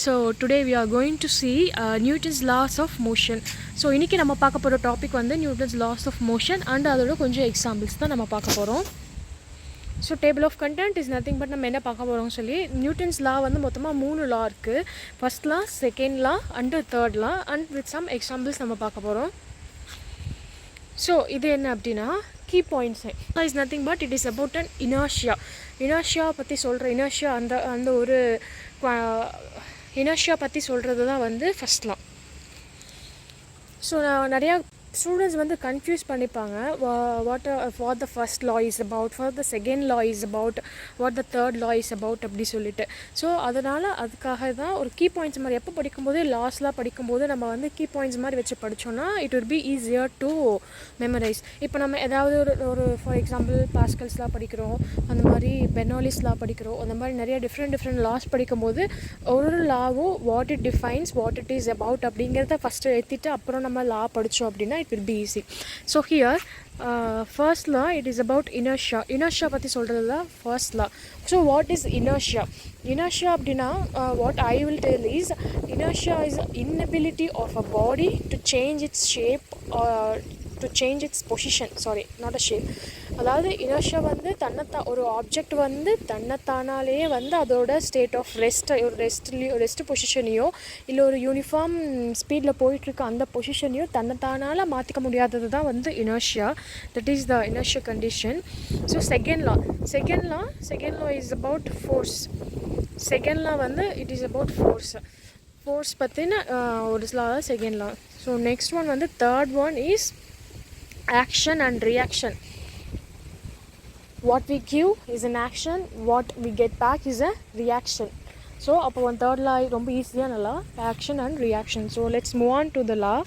So today we are going to see Newton's laws of motion. So இன்னைக்கு நம்ம பார்க்க போற டாபிக் வந்து Newton's laws of motion and அதோட கொஞ்சம் எக்ஸாம்பிள்ஸ் தான் நம்ம பார்க்க போறோம். So table of content is nothing but நம்ம என்ன பார்க்க போகிறோம் சொல்லி நியூட்டன்ஸ் லா வந்து மொத்தமாக 3 லா இருக்குது. First law, second law and third law and with some examples நம்ம பார்க்க போகிறோம். ஸோ இது என்ன அப்படின்னா key points is nothing but it is about an inertia பற்றி சொல்கிற இனர்ஷியா அந்த ஒரு இனர்ஷியா பற்றி சொல்கிறது தான் வந்து ஃபர்ஸ்ட் லா. ஸோ நான் நிறையா ஸ்டூடெண்ட்ஸ் வந்து கன்ஃபியூஸ் பண்ணிப்பாங்க what the first law is about, what the second law is about, what the third law is about அப்படி சொல்லிட்டு. ஸோ அதனால் அதுக்காக தான் ஒரு கீ பாயிண்ட்ஸ் மாதிரி எப்போ படிக்கும்போது லாஸ்ட்லாம் படிக்கும்போது நம்ம வந்து கீ பாயிண்ட்ஸ் மாதிரி வச்சு படித்தோன்னா it will be easier to memorise. இப்போ நம்ம ஏதாவது ஒரு ஃபார் எக்ஸாம்பிள் பாஸ்கல்ஸ்லாம் படிக்கிறோம், அந்த மாதிரி பெர்னோலிஸ்லாம் படிக்கிறோம், அந்த மாதிரி நிறைய டிஃப்ரெண்ட் லாஸ் படிக்கும்போது ஒரு லாவும் what it defines, what it is about அப்படிங்கிறத ஃபஸ்ட்டு எடுத்துட்டு அப்புறம் நம்ம லா படித்தோம் அப்படின்னா it will be easy. So here first law, it is about inertia பத்தி சொல்றது தான் first law. So what is inertia அப்படின்னா what I will tell is inertia is inability of a body to change its shape or to change its position, sorry not a shape. அதாவது inertia வந்து ஒரு object வந்து தன்னைத்தானாலேயே வந்து அதோட state of rest பொசிஷனையோ இல்லை ஒரு uniform ஸ்பீடில் போயிட்டுருக்க அந்த பொசிஷனையோ தன்னைத்தானால் மாற்றிக்க முடியாதது தான் வந்து inertia. That is the inertia condition. So second law is about force. Second law வந்து இட் இஸ் அபவுட் ஃபோர்ஸ் பற்றின ஒரு லா தான் second law. So next one வந்து third one is action and reaction. What we give is an action, what we get back is a reaction. So அப்போ one third law ரொம்ப ஈஸியான law, action and reaction. So let's move on to the law.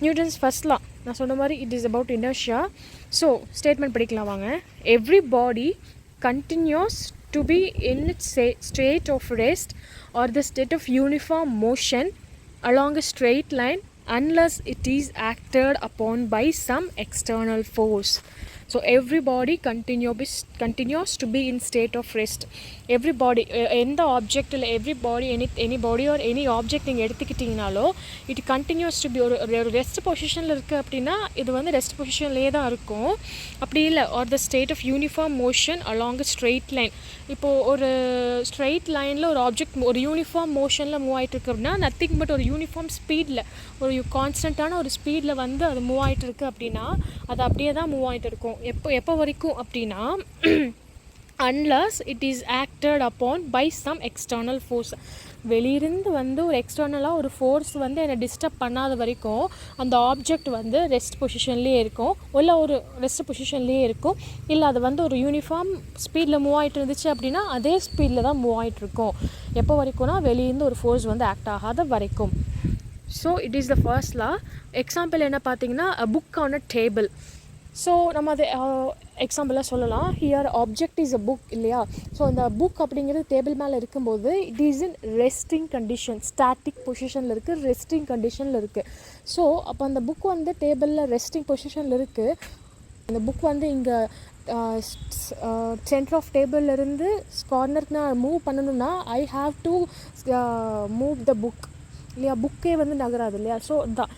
Newton's first law நான் சொன்ன மாதிரி it is about inertia. So statement படிக்கலாம் வாங்க. Every body continues to be in its state of rest or the state of uniform motion along a straight line unless it is acted upon by some external force. So every body continues to be in state of rest. Every body எந்த ஆப்ஜெக்டில் every body any body or any object நீங்கள் எடுத்துக்கிட்டிங்கனாலோ it continues to be ஒரு rest பொசிஷனில் இருக்குது அப்படின்னா இது வந்து rest பொசிஷன்லேயே தான் இருக்கும். அப்படி இல்லை or the state of uniform motion along a straight line. இப்போது ஒரு ஸ்ட்ரெயிட் லைனில் ஒரு ஆப்ஜெக்ட் ஒரு யூனிஃபார்ம் மோஷனில் மூவ் ஆகிட்டு இருக்கு அப்படின்னா நத்திங் பட் ஒரு யூனிஃபார்ம் ஸ்பீடில் ஒரு கான்ஸ்டண்ட்டான ஒரு ஸ்பீடில் வந்து அது மூவ் ஆகிட்டு இருக்குது அப்படின்னா அது அப்படியே தான் மூவ் ஆகிட்டு இருக்கும். எப்போ வரைக்கும் அப்படின்னா unless it is acted upon by some external force. வெளியிருந்து வந்து ஒரு எக்ஸ்டர்னலாக ஒரு ஃபோர்ஸ் வந்து என்னை டிஸ்டர்ப் பண்ணாத வரைக்கும் அந்த ஆப்ஜெக்ட் வந்து ரெஸ்ட் பொசிஷன்லேயே இருக்கும், இல்லை ஒரு ரெஸ்ட் பொசிஷன்லேயே இருக்கும், இல்லை அது வந்து ஒரு யூனிஃபார்ம் ஸ்பீடில் மூவ் ஆகிட்டு இருந்துச்சு அப்படின்னா அதே ஸ்பீடில் தான் மூவ் ஆகிட்டு இருக்கும். எப்போ வரைக்கும்னா வெளியிருந்து ஒரு ஃபோர்ஸ் வந்து ஆக்ட் ஆகாத வரைக்கும். So it is the first law. Example என்ன பார்த்தீங்கன்னா a book on a table. So நம்ம அது எக்ஸாம்பிளாக சொல்லலாம். Here object is a book இல்லையா. ஸோ அந்த புக் அப்படிங்கிறது டேபிள் மேலே இருக்கும்போது it is in resting condition, static பொசிஷனில் இருக்குது, ரெஸ்டிங் கண்டிஷனில் இருக்குது. ஸோ அப்போ அந்த புக் வந்து டேபிளில் ரெஸ்டிங் பொசிஷனில் இருக்குது. அந்த புக் வந்து இங்கே சென்டர் ஆஃப் டேபிள்லேருந்து கார்னருக்கு நான் மூவ் பண்ணணுன்னா I have to move the book இல்லையா. புக்கே வந்து நகராது இல்லையா. ஸோ தான்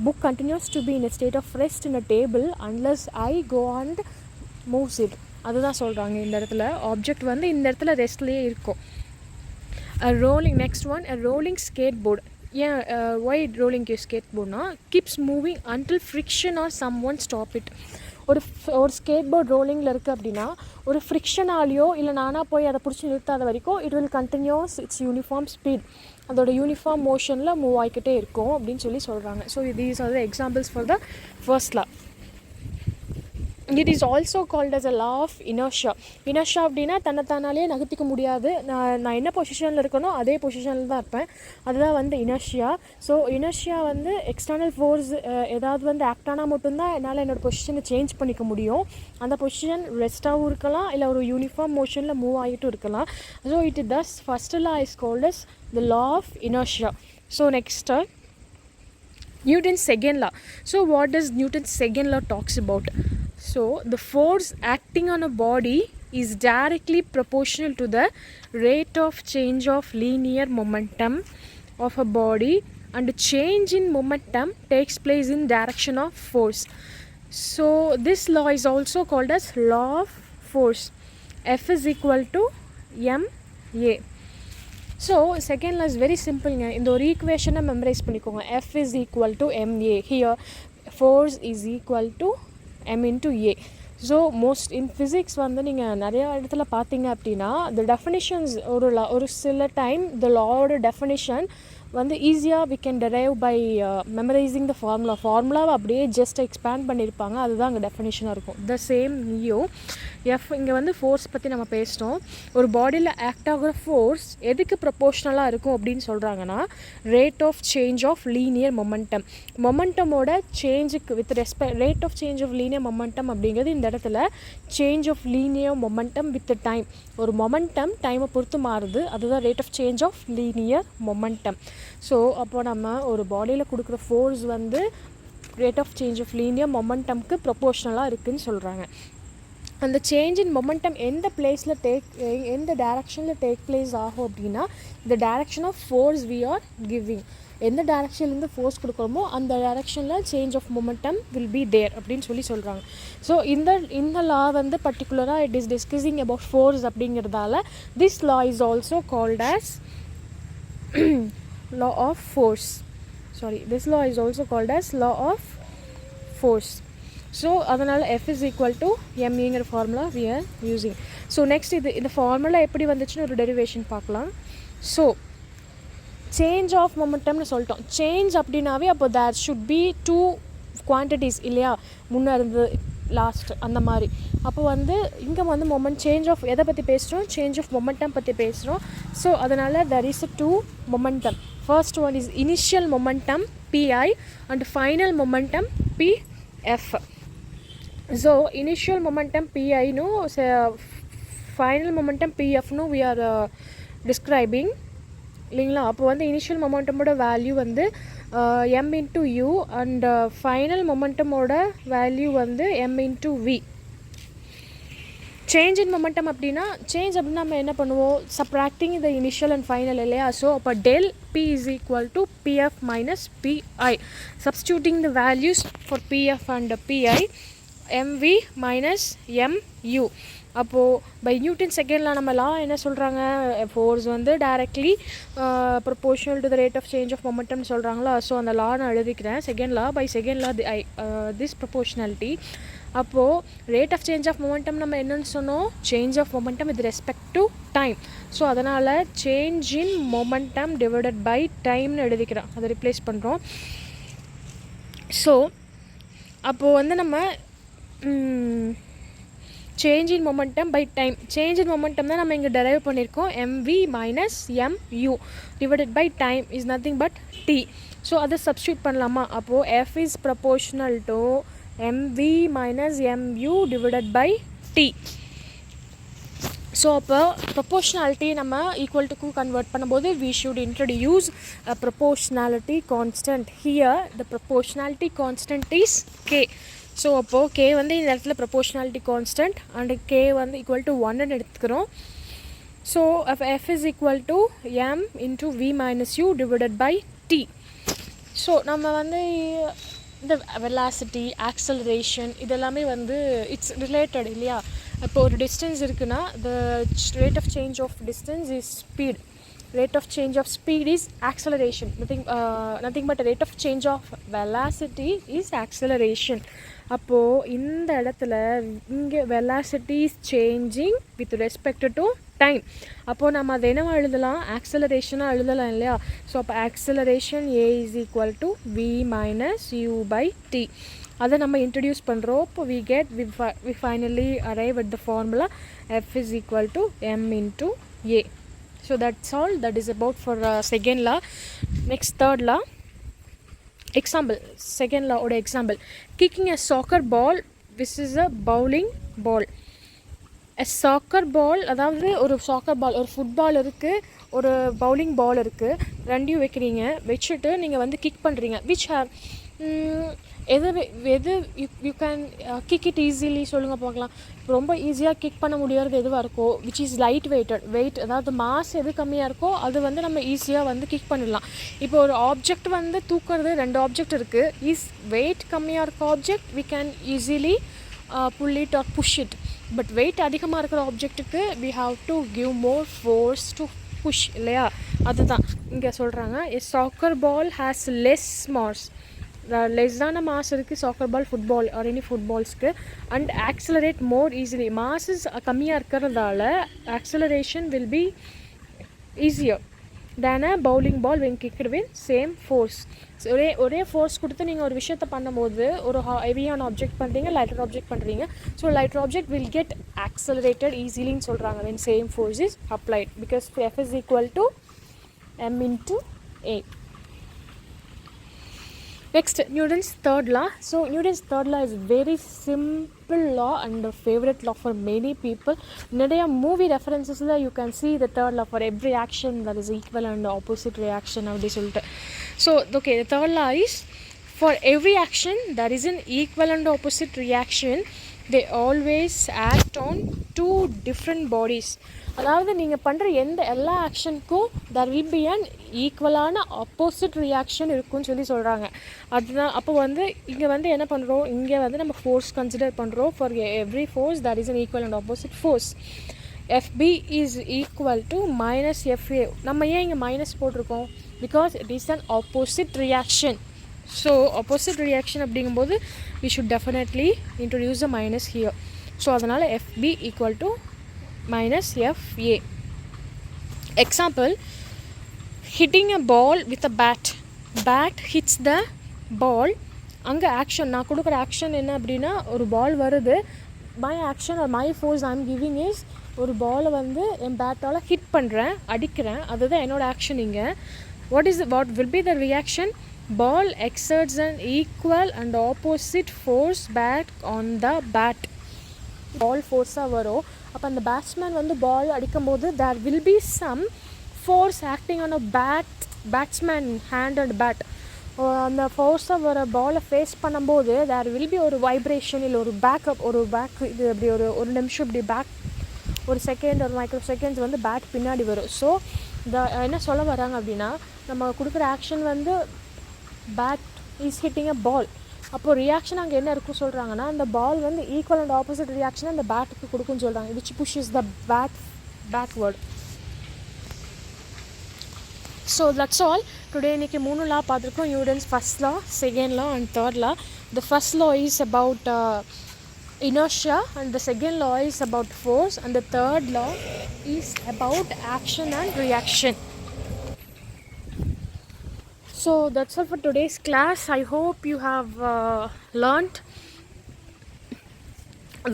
book continues to be in a state of rest in a table unless I go and moves it. அதுதான் சொல்கிறாங்க இந்த இடத்துல. ஆப்ஜெக்ட் வந்து இந்த இடத்துல ரெஸ்ட்லேயே இருக்கும். a rolling skateboard. ஏன் why rolling skateboardனா keeps moving until friction or someone stop it. ஒரு ஸ்கேட்போர்ட் ரோலிங்கில் இருக்குது அப்படின்னா ஒரு ஃப்ரிக்ஷனாலேயோ இல்லை நானாக போய் அதை பிடிச்சி நிறுத்தாத வரைக்கும் it will continues its uniform speed, அதோட யூனிஃபார்ம் மோஷனில் மூவ் ஆகிக்கிட்டே இருக்கும் அப்படின்னு சொல்கிறாங்க. So these are the examples for the first law. It is also called as a law of inertia. Inertia அப்படின்னா தன்னைத்தானாலே நகர்த்திக்க முடியாது, நான் என்ன பொசிஷனில் இருக்கனோ அதே பொசிஷனில் தான் இருப்பேன், அதுதான் வந்து இனர்ஷியா. ஸோ இனர்ஷியா வந்து எக்ஸ்டர்னல் ஃபோர்ஸ் ஏதாவது வந்து ஆக்ட் ஆனால் மட்டும்தான் என்னால் என்னோடய பொசிஷனை சேஞ்ச் பண்ணிக்க முடியும். அந்த பொசிஷன் ரெஸ்ட்டாகவும் இருக்கலாம், இல்லை ஒரு யூனிஃபார்ம் மோஷனில் மூவ் ஆகிட்டும் இருக்கலாம். So it thus first law is called as the law of inertia. So next Newton's second law. So what does Newton's second law talks about? So the force acting on a body is directly proportional to the rate of change of linear momentum of a body, and change in momentum takes place in direction of force. So this law is also called as law of force. F is equal to ma. So second law is very சிம்பிள்ங்க. இந்த ஒரு ஈக்குவேஷனை memorise பண்ணிக்கோங்க. F is equal to MA. Here force is equal to M into A. So most in physics வந்து நீங்கள் நிறையா இடத்துல பார்த்தீங்க அப்படின்னா த டெஃபினிஷன்ஸ் ஒரு சில டைம் த லாவோட டெஃபினிஷன் வந்து ஈஸியாக we can derive by memorising the ஃபார்முலாவை அப்படியே ஜஸ்ட் எக்ஸ்பேண்ட் பண்ணியிருப்பாங்க. அதுதான் அங்கே டெஃபினிஷனாக இருக்கும். த சேம் இயோ எஃப் இங்கே வந்து ஃபோர்ஸ் பற்றி நம்ம பேசிட்டோம். ஒரு பாடியில் ஆக்ட் ஆகிற ஃபோர்ஸ் எதுக்கு ப்ரொபோஷ்னலாக இருக்கும் அப்படின்னு சொல்கிறாங்கன்னா rate of change of linear momentum. மொமெண்டமோட சேஞ்சுக்கு with rate of change of linear momentum அப்படிங்கிறது இந்த இடத்துல change of linear momentum with time. ஒரு மொமெண்டம் டைமை பொறுத்து மாறுது, அதுதான் rate of change of linear momentum. So அப்போ நம்ம ஒரு பாடியில் கொடுக்குற ஃபோர்ஸ் வந்து rate of change of linear மொமெண்டம்க்கு ப்ரொபோஷ்னலாக இருக்குதுன்னு சொல்கிறாங்க. அந்த சேஞ்ச் இன் மொமெண்டம் எந்த பிளேஸில் எந்த டைரக்ஷனில் டேக் பிளேஸ் ஆகும் அப்படின்னா இந்த direction of force we are giving. எந்த டைரக்ஷன்லேருந்து ஃபோர்ஸ் கொடுக்குறோமோ அந்த டைரக்ஷனில் change of momentum will be there அப்படின்னு சொல்கிறாங்க. ஸோ இந்த லா வந்து பர்டிகுலராக it is discussing about force அப்படிங்கிறதால this law is also called as law of force. This law is also called as law of force. So அதனால் F is equal to MEங்கிற formula we are using. So next இந்த formula எப்படி வந்துச்சுன்னு ஒரு derivation பார்க்கலாம். So change of மொமெண்டம்னு சொல்லிட்டோம். Change அப்படின்னாவே அப்போ there should be two quantities இல்லையா, முன்னே இருந்து லாஸ்ட் அந்த மாதிரி. அப்போ வந்து இங்கே வந்து மொமெண்ட் சேஞ்ச் ஆஃப் எதை பற்றி பேசுகிறோம், சேஞ்ச் ஆஃப் மொமெண்டம் பற்றி பேசுகிறோம். ஸோ அதனால் there is a two momentum. First one is initial momentum pi and final momentum pf. So initial momentum pi no final momentum pf no we are describing இல்லைங்களா. அப்போ வந்து initial மொமெண்டமோட value வந்து m into u and final மொமெண்டமோட value வந்து m into v. Change in momentum அப்படின்னா change அப்படின்னா நம்ம என்ன பண்ணுவோம், subtracting the initial and final இல்லையா. ஸோ அப்போ del p is equal to pf minus pi. Substituting the values for pf and pi mv minus mu. அப்போது by Newton second நம்ம law என்ன சொல்கிறாங்க, ஃபோர்ஸ் வந்து directly proportional to the rate of change of மொமெண்டம்னு சொல்கிறாங்களா. So அந்த law நான் எழுதிக்கிறேன். Second law by second law this proportionality. அப்போது rate of change of momentum நம்ம என்னென்னு சொன்னோம், change of momentum with respect to time. So அதனால் change in momentum divided by டைம்னு எழுதிக்கிறேன், அதை ரிப்ளேஸ் பண்ணுறோம். ஸோ அப்போது வந்து நம்ம change in momentum by time, change in momentum தான் நம்ம இங்கே டெரைவ் பண்ணியிருக்கோம். mv minus mu divided by time is nothing but t. So அதை சப்ஸ்டியூட் பண்ணலாமா. அப்போது f is proportional to mv minus mu divided by t. So அப்போ proportionality நம்ம equal டுக்கு கன்வெர்ட் பண்ணும்போது we should introduce a proportionality constant. Here the proportionality constant is k. So அப்போது k வந்து இந்த இடத்துல ப்ரொபோர்ஷனாலிட்டி கான்ஸ்டன்ட் அண்ட் k வந்து equal to 1ன்னு எடுத்துக்கிறோம். So f is equal to m into v minus u divided by t. So நம்ம வந்து இந்த வெலாசிட்டி ஆக்சலரேஷன் இதெல்லாமே வந்து இட்ஸ் ரிலேட்டட் இல்லையா. இப்போ ஒரு டிஸ்டன்ஸ் இருக்குன்னா the rate of change of distance is speed, rate of change of speed is acceleration, nothing but rate of change of velocity is acceleration. அப்போது இந்த இடத்துல இங்கே velocity is changing with respect to time. அப்போது நம்ம அதை என்ன எழுதலாம், ஆக்சலரேஷனாக எழுதலாம் இல்லையா. ஸோ அப்போ acceleration a is equal to v minus u by t. அதை நம்ம இன்ட்ரடியூஸ் பண்ணுறோம். இப்போ we finally arrive at the formula f is equal to m into a. So that's all that is about for second law. Next third law example, second law oda example, kicking a soccer ball. This is a bowling ball. A soccer ball அதாவது ஒரு soccer பால், ஒரு football இருக்குது, ஒரு bowling பால் இருக்குது, ரெண்டையும் வைக்கிறீங்க. வச்சுட்டு நீங்கள் வந்து கிக் பண்ணுறீங்க. எது எது you can kick it easily சொல்லுங்கள் பார்க்கலாம். இப்போ ரொம்ப ஈஸியாக கிக் பண்ண முடியாது எதுவாக இருக்கோ விச் இஸ் லைட் வெயிட், அதாவது மாஸ் எது கம்மியாக இருக்கோ அது வந்து நம்ம ஈஸியாக வந்து கிக் பண்ணிடலாம். இப்போ ஒரு ஆப்ஜெக்ட் வந்து தூக்குறது 2 ஆப்ஜெக்ட் இருக்குது. இஸ் வெயிட் கம்மியாக இருக்க object we can easily pull it or push it. But weight அதிகமாக இருக்கிற ஆப்ஜெக்ட்டுக்கு we have to give more force to push இல்லையா? அதுதான் இங்கே சொல்கிறாங்க. a soccer ball has less mass, லெஸ்ஸான மாஸ் இருக்குது soccer ball, football or any ஃபுட்பால்ஸ்க்கு, and accelerate more easily. Masses கம்மியாக இருக்கிறதால acceleration will be easier than a bowling ball when kicked with same force. ஒரே ஃபோர்ஸ் கொடுத்து நீங்கள் ஒரு விஷயத்தை பண்ணும்போது ஒரு ஹெவியான ஆப்ஜெக்ட் பண்ணுறீங்க, லைட்டர் ஆப்ஜெக்ட் பண்ணுறீங்க. So lighter object will get accelerated ஈஸிலின்னு சொல்கிறாங்க when same force is applied because F is equal to m into a. Next, Newton's third law. So Newton's third law is very simple law and a favorite law for many people. நிறைய movie references that you can see the third law for every action that is equal and opposite reaction அப்படி சொல்லிட்டு. So okay, the third law is for every action there is an equal and opposite reaction. They always act on 2 different bodies. அதாவது நீங்கள் பண்ணுற எல்லா ஆக்ஷனுக்கும் there will be an ஈக்குவலான opposite reaction இருக்குன்னு சொல்கிறாங்க. அதுதான் அப்போ வந்து இங்கே வந்து என்ன பண்ணுறோம், இங்கே வந்து நம்ம ஃபோர்ஸ் கன்சிடர் பண்ணுறோம். For every force there is an equal and opposite force. FB is equal to minus FA. நம்ம ஏன் இங்கே மைனஸ் போட்டிருக்கோம்? Because it is an opposite reaction. So opposite reaction அப்படிங்கும்போது we should definitely introduce a minus here. So அதனால் FB equal to minus FA. Example, hitting a ball with a bat hits the ball. அங்கே action நான் கொடுக்குற action என்ன அப்படின்னா, ஒரு பால் வருது, my action R my force I am giving is ஒரு பாலை வந்து என் பேட்டால் ஹிட் பண்ணுறேன், அடிக்கிறேன். அதுதான் என்னோடய ஆக்ஷன். இங்கே what will be the reaction? Ball exerts an equal and opposite force back on the bat. பால் ஃபோர்ஸாக வரும். அப்போ அந்த பேட்ஸ்மேன் வந்து பால் அடிக்கும்போது there will be some force acting on a batsman hand and bat. அந்த ஃபோர்ஸாக வர பாலை ஃபேஸ் பண்ணும்போது there will be ஒரு வைப்ரேஷன், இல்லை ஒரு பேக்கப், இது அப்படி ஒரு நிமிஷம் இப்படி பேக், ஒரு செகண்ட், ஒரு மைக்ரோ செகண்ட்ஸ் வந்து பேட் பின்னாடி வரும். ஸோ என்ன சொல்ல வராங்க அப்படின்னா, நம்ம கொடுக்குற ஆக்ஷன் வந்து பேட் இஸ் ஹிட்டிங் அ பால். அப்போது ரியாக்ஷன் அங்கே என்ன இருக்கும் சொல்கிறாங்கன்னா, அந்த பால் வந்து ஈக்குவல் அண்ட் ஆப்போசிட் ரியாக்ஷன் அந்த பேட்டுக்கு கொடுக்குன்னு சொல்கிறாங்க, which புஷஸ் the backward. So that's all. Today இன்றைக்கி 3 லா பார்த்துருக்கோம். Newton's first law, second law and third law. The first law is about inertia and the second law is about force and the third law is about action and reaction. So that's all for today's class. I hope you have learned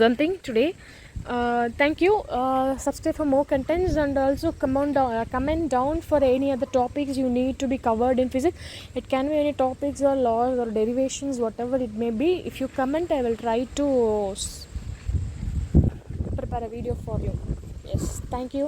something today. Thank you. Subscribe for more contents and also comment down for any other topics you need to be covered in physics. It can be any topics or laws or derivations, whatever it may be. If you comment, I will try to prepare a video for you. Yes, thank you.